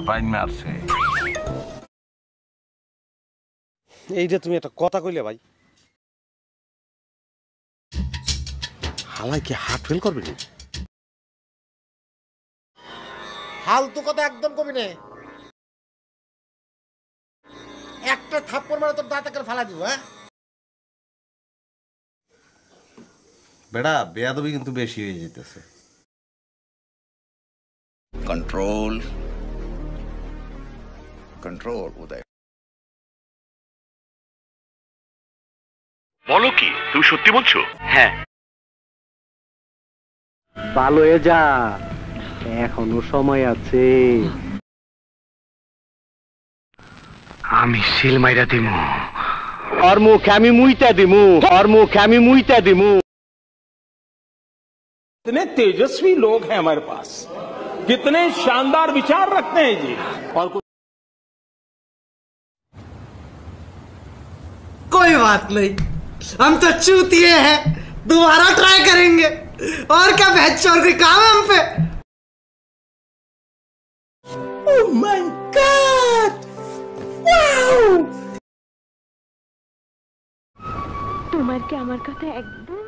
Pine মারছে। এইটা তুমি একটা কথা কইলে ভাই, হালাই কি হার্ট ফেল করবে নি? ফালতু কথা একদম কবি নে, একটা থাপ্পড় মারে তোর দাঁত করে ফালা দিব। হ্যাঁ বেড়া বেয়াদবি কিন্তু বেশি হয়ে যেতেছে। কন্ট্রোল কন্ট্রোল উদয়। বলো কি, তুমি সত্যি বলছো? হ্যাঁ, ভালো হয়ে যা, এখনো সময় আছে। আমি সিল মাইরা দিমু। ওর মুখে আমি মুইতা দিমু, ওর মুখে আমি মুইতা দিমু। कितने तेजस्वी लोग हैं हमारे पास, कितने शानदार विचार रखते हैं जी। और कोई बात नहीं, हम तो चूतिए हैं, दोबारा ट्राई करेंगे। और क्या बहचोर के काम है हम पे। Oh my God, wow. তোমার কি আমার কথা একদম